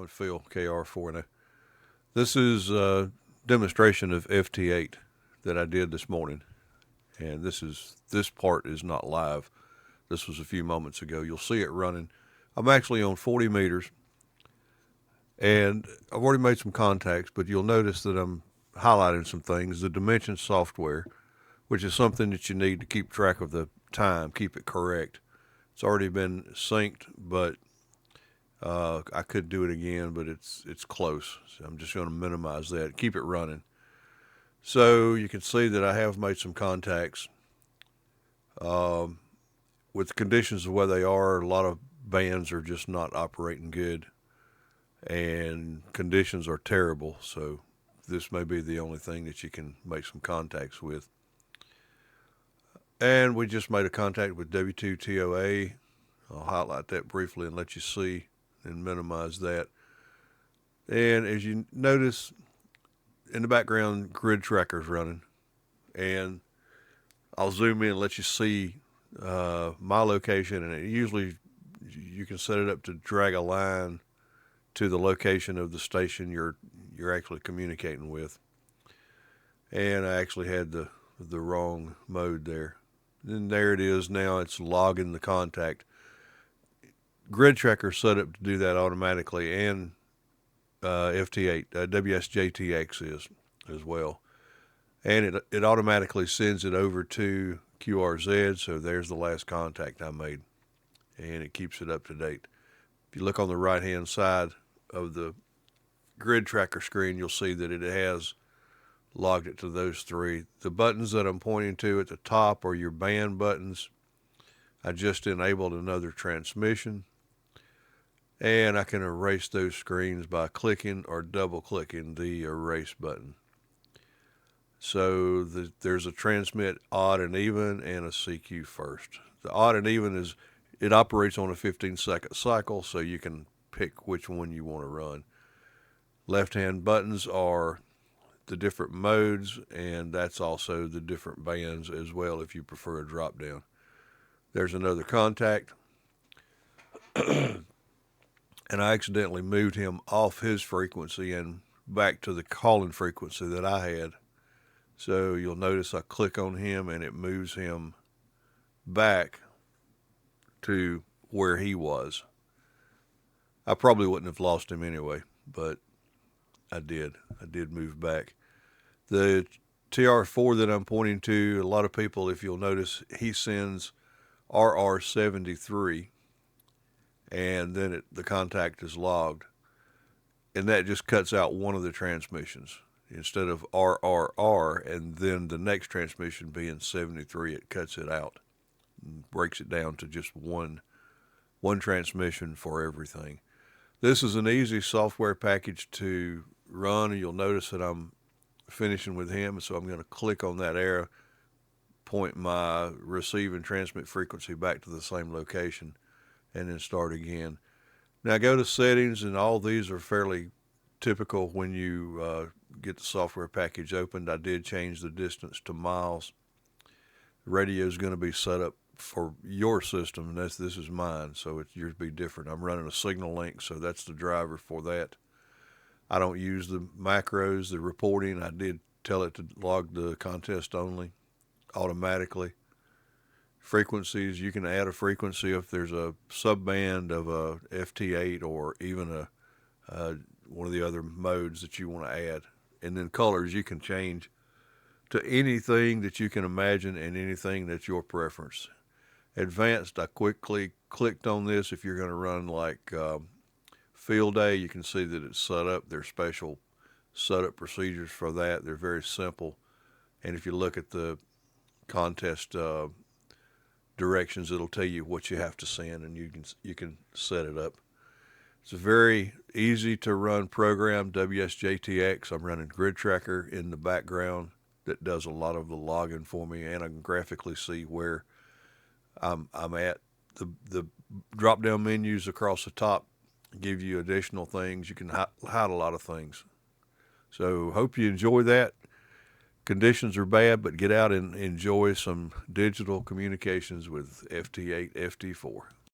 with Phil, Kr4No. This is a demonstration of FT8 that I did this morning, and this part is not live. This was a few moments ago. You'll see it running. I'm actually on 40 meters, and I've already made some contacts, but you'll notice that I'm highlighting some things. The dimension software, which is something that you need to keep track of the time, keep it correct. It's already been synced, but I could do it again, but it's close. So I'm just going to minimize that, keep it running. So you can see that I have made some contacts. With the conditions of where they are, a lot of bands are just not operating good, and conditions are terrible. So this may be the only thing that you can make some contacts with. And we just made a contact with W2TOA. I'll highlight that briefly and let you see and minimize that. And as you notice, in the background, grid tracker's running. And I'll zoom in and let you see my location. And usually you can set it up to drag a line to the location of the station you're actually communicating with. And I actually had the wrong mode there. And there it is now. It's logging the contact. Grid tracker set up to do that automatically, and FT8 Wsjt X is as well, and it automatically sends it over to Kr4No. So there's the last contact I made, and it keeps it up to date. If you look on the right hand side of the grid tracker screen, you'll see that it has logged it to those three. The buttons that I'm pointing to at the top are your band buttons. I just enabled another transmission, and I can erase those screens by clicking or double clicking the erase button. So there's a transmit odd and even and a CQ first. The odd and even it operates on a 15-second cycle, so you can pick which one you want to run. Left-hand buttons are the different modes, and that's also the different bands as well if you prefer a drop down. There's another contact. And I accidentally moved him off his frequency and back to the calling frequency that I had. So you'll notice I click on him and it moves him back to where he was. I probably wouldn't have lost him anyway, but I did move back. The TR4 that I'm pointing to, a lot of people, if you'll notice, he sends RR73, and then the contact is logged. And that just cuts out one of the transmissions. Instead of RRR and then the next transmission being 73, it cuts it out and breaks it down to just one transmission for everything. This is an easy software package to run, and you'll notice that I'm finishing with him, so I'm going to click on that arrow, point my receive and transmit frequency back to the same location, and then start again. Now go to settings, and all these are fairly typical when you get the software package opened. I did change the distance to miles. The radio is going to be set up for your system, and this is mine, so yours be different. I'm running a signal link, so that's the driver for that. I don't use the macros, the reporting. I did tell it to log the contest only automatically. Frequencies, you can add a frequency if there's a subband of a FT8 or even one of the other modes that you want to add. And then colors you can change to anything that you can imagine and anything that's your preference. Advanced, I quickly clicked on this. If you're going to run like field day, you can see that it's set up. There's special setup procedures for that. They're very simple. And if you look at the contest directions, it'll tell you what you have to send, and you can set it up. It's a very easy to run program, Wsjt X. I'm running grid tracker in the background that does a lot of the logging for me, and I can graphically see where I'm at. The drop down menus across the top give you additional things. You can hide a lot of things. So hope you enjoy that. Conditions are bad, but get out and enjoy some digital communications with FT8, FT4.